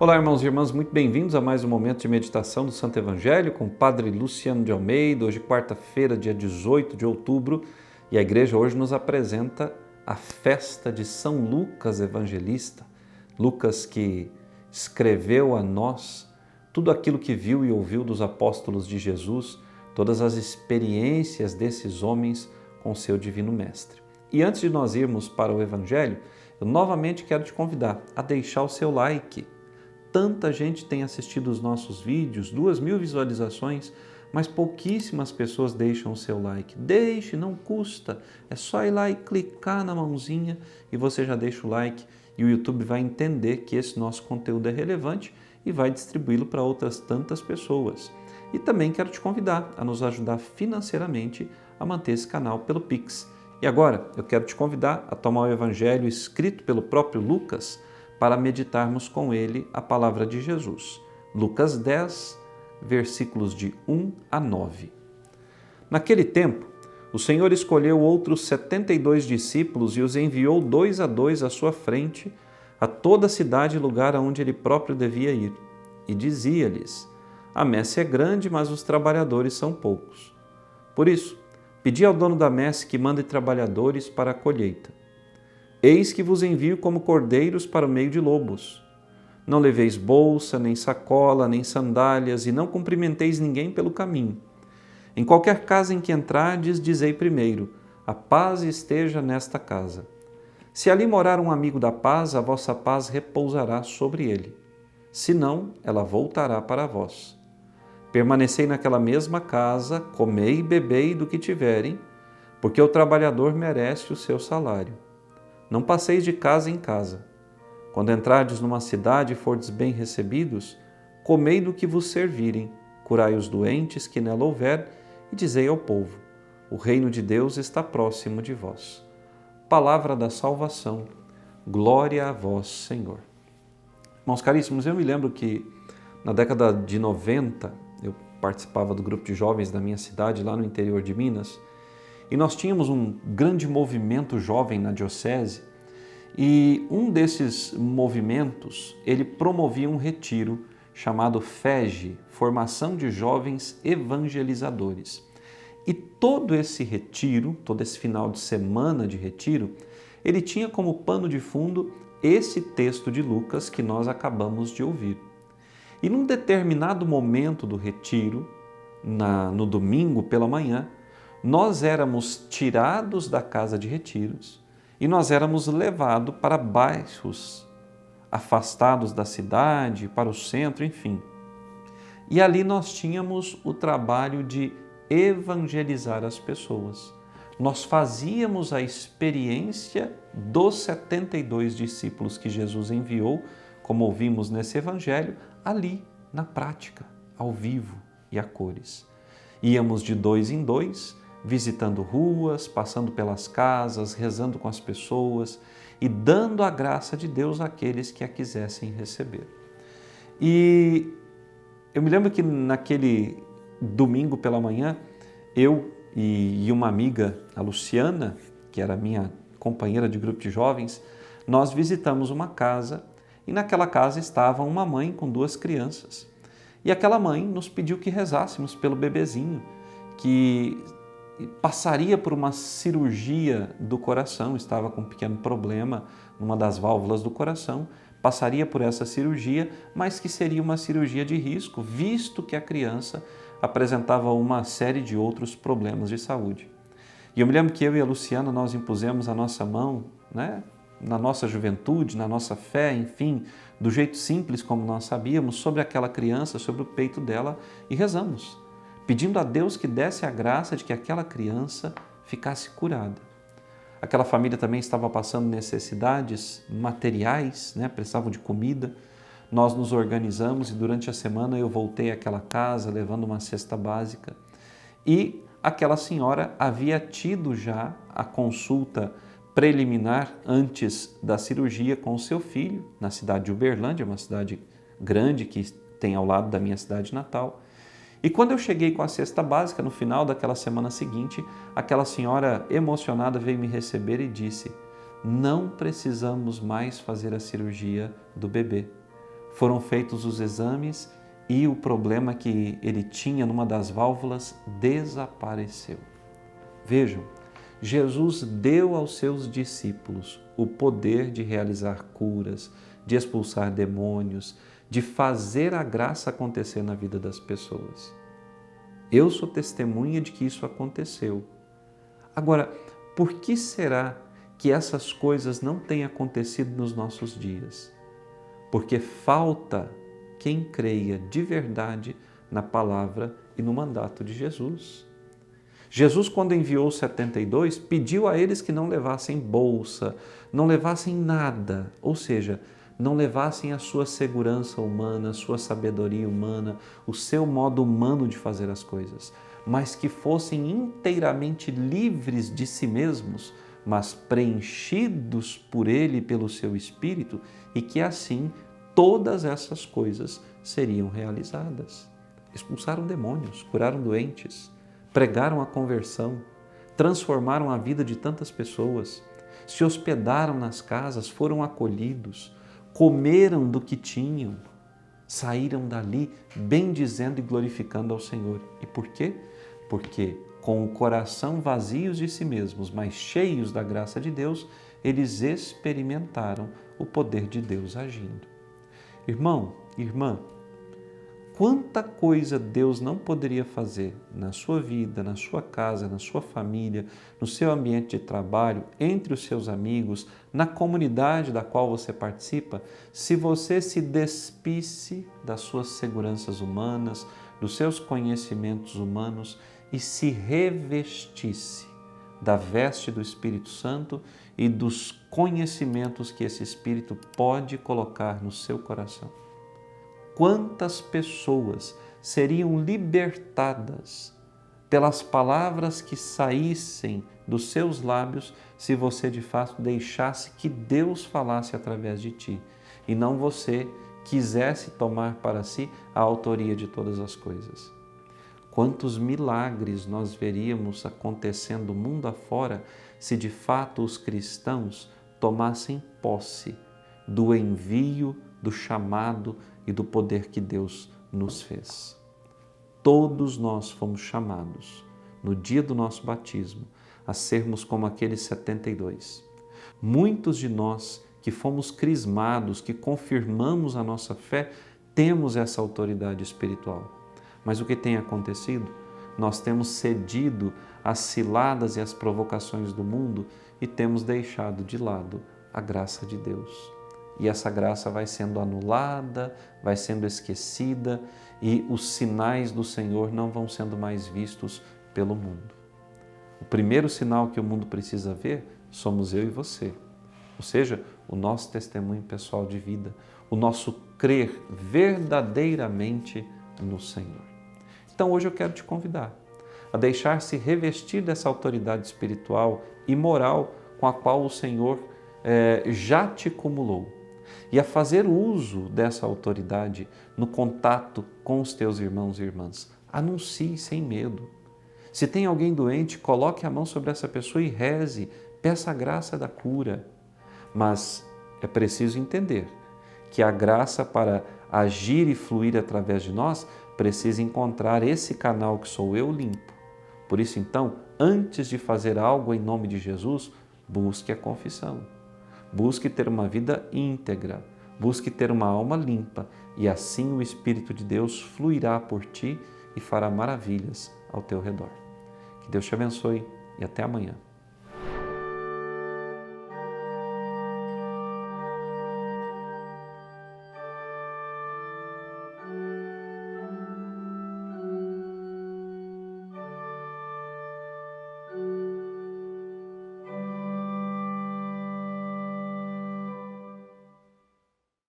Olá, irmãos e irmãs, muito bem-vindos a mais um momento de meditação do Santo Evangelho com o Padre Luciano de Almeida. Hoje, quarta-feira, dia 18 de outubro, e a igreja hoje nos apresenta a festa de São Lucas Evangelista. Lucas que escreveu a nós tudo aquilo que viu e ouviu dos apóstolos de Jesus, todas as experiências desses homens com seu Divino Mestre. E antes de nós irmos para o Evangelho, eu novamente quero te convidar a deixar o seu like. Tanta gente tem assistido os nossos vídeos, 2.000 visualizações, mas pouquíssimas pessoas deixam o seu like. Deixe, não custa, é só ir lá e clicar na mãozinha e você já deixa o like e o YouTube vai entender que esse nosso conteúdo é relevante e vai distribuí-lo para outras tantas pessoas. E também quero te convidar a nos ajudar financeiramente a manter esse canal pelo Pix. E agora eu quero te convidar a tomar o Evangelho escrito pelo próprio Lucas para meditarmos com ele a palavra de Jesus. Lucas 10, versículos de 1 a 9. Naquele tempo, o Senhor escolheu outros 72 discípulos e os enviou 2 a 2 à sua frente a toda a cidade e lugar aonde ele próprio devia ir. E dizia-lhes: a messe é grande, mas os trabalhadores são poucos. Por isso, pedi ao dono da messe que mande trabalhadores para a colheita. Eis que vos envio como cordeiros para o meio de lobos. Não leveis bolsa, nem sacola, nem sandálias, e não cumprimenteis ninguém pelo caminho. Em qualquer casa em que entrardes, dizei primeiro: a paz esteja nesta casa. Se ali morar um amigo da paz, a vossa paz repousará sobre ele. Se não, ela voltará para vós. Permanecei naquela mesma casa, comei e bebei do que tiverem, porque o trabalhador merece o seu salário. Não passeis de casa em casa. Quando entrardes numa cidade e fordes bem recebidos, comei do que vos servirem, curai os doentes que nela houver e dizei ao povo: o reino de Deus está próximo de vós. Palavra da salvação, glória a vós, Senhor. Irmãos caríssimos, eu me lembro que na década de 90, eu participava do grupo de jovens da minha cidade, lá no interior de Minas, e nós tínhamos um grande movimento jovem na diocese, e um desses movimentos, ele promovia um retiro chamado FEG, Formação de Jovens Evangelizadores. E todo esse retiro, todo esse final de semana de retiro, ele tinha como pano de fundo esse texto de Lucas que nós acabamos de ouvir. E num determinado momento do retiro, no domingo pela manhã, nós éramos tirados da casa de retiros e nós éramos levados para bairros afastados da cidade, para o centro, enfim. E ali nós tínhamos o trabalho de evangelizar as pessoas. Nós fazíamos a experiência dos 72 discípulos que Jesus enviou, como ouvimos nesse evangelho, ali na prática, ao vivo e a cores. Íamos de 2 em 2, visitando ruas, passando pelas casas, rezando com as pessoas e dando a graça de Deus àqueles que a quisessem receber. E eu me lembro que naquele domingo pela manhã, eu e uma amiga, a Luciana, que era minha companheira de grupo de jovens, nós visitamos uma casa e naquela casa estava uma mãe com 2 crianças. E aquela mãe nos pediu que rezássemos pelo bebezinho, que passaria por uma cirurgia do coração, estava com um pequeno problema numa das válvulas do coração, passaria por essa cirurgia, mas que seria uma cirurgia de risco, visto que a criança apresentava uma série de outros problemas de saúde. E eu me lembro que eu e a Luciana, nós impusemos a nossa mão, na nossa juventude, na nossa fé, enfim, do jeito simples como nós sabíamos, sobre aquela criança, sobre o peito dela e rezamos, pedindo a Deus que desse a graça de que aquela criança ficasse curada. Aquela família também estava passando necessidades materiais, precisavam de comida. Nós nos organizamos e durante a semana eu voltei àquela casa levando uma cesta básica e aquela senhora havia tido já a consulta preliminar antes da cirurgia com o seu filho, na cidade de Uberlândia, uma cidade grande que tem ao lado da minha cidade natal. E quando eu cheguei com a cesta básica, no final daquela semana seguinte, aquela senhora emocionada veio me receber e disse: não precisamos mais fazer a cirurgia do bebê. Foram feitos os exames e o problema que ele tinha numa das válvulas desapareceu. Vejam, Jesus deu aos seus discípulos o poder de realizar curas, de expulsar demônios, de fazer a graça acontecer na vida das pessoas. Eu sou testemunha de que isso aconteceu. Agora, por que será que essas coisas não têm acontecido nos nossos dias? Porque falta quem creia de verdade na palavra e no mandato de Jesus. Jesus, quando enviou os 72, pediu a eles que não levassem bolsa, não levassem nada, ou seja, não levassem a sua segurança humana, a sua sabedoria humana, o seu modo humano de fazer as coisas, mas que fossem inteiramente livres de si mesmos, mas preenchidos por Ele e pelo seu Espírito, e que assim todas essas coisas seriam realizadas. Expulsaram demônios, curaram doentes, pregaram a conversão, transformaram a vida de tantas pessoas, se hospedaram nas casas, foram acolhidos, comeram do que tinham, saíram dali bendizendo e glorificando ao Senhor. E por quê? Porque com o coração vazios de si mesmos, mas cheios da graça de Deus, eles experimentaram o poder de Deus agindo. Irmão, irmã, quanta coisa Deus não poderia fazer na sua vida, na sua casa, na sua família, no seu ambiente de trabalho, entre os seus amigos, na comunidade da qual você participa, se você se despisse das suas seguranças humanas, dos seus conhecimentos humanos e se revestisse da veste do Espírito Santo e dos conhecimentos que esse Espírito pode colocar no seu coração. Quantas pessoas seriam libertadas pelas palavras que saíssem dos seus lábios se você de fato deixasse que Deus falasse através de ti e não você quisesse tomar para si a autoria de todas as coisas. Quantos milagres nós veríamos acontecendo mundo afora se de fato os cristãos tomassem posse do envio, do chamado e do poder que Deus nos fez. Todos nós fomos chamados, no dia do nosso batismo, a sermos como aqueles 72. Muitos de nós que fomos crismados, que confirmamos a nossa fé, temos essa autoridade espiritual. Mas o que tem acontecido? Nós temos cedido às ciladas e às provocações do mundo e temos deixado de lado a graça de Deus. E essa graça vai sendo anulada, vai sendo esquecida e os sinais do Senhor não vão sendo mais vistos pelo mundo. O primeiro sinal que o mundo precisa ver somos eu e você, ou seja, o nosso testemunho pessoal de vida, o nosso crer verdadeiramente no Senhor. Então hoje eu quero te convidar a deixar-se revestir dessa autoridade espiritual e moral com a qual o Senhor já te cumulou e a fazer uso dessa autoridade no contato com os teus irmãos e irmãs. Anuncie sem medo. Se tem alguém doente, coloque a mão sobre essa pessoa e reze, peça a graça da cura. Mas é preciso entender que a graça para agir e fluir através de nós precisa encontrar esse canal que sou eu limpo. Por isso, então, antes de fazer algo em nome de Jesus, busque a confissão. Busque ter uma vida íntegra, busque ter uma alma limpa e assim o Espírito de Deus fluirá por ti e fará maravilhas ao teu redor. Que Deus te abençoe e até amanhã.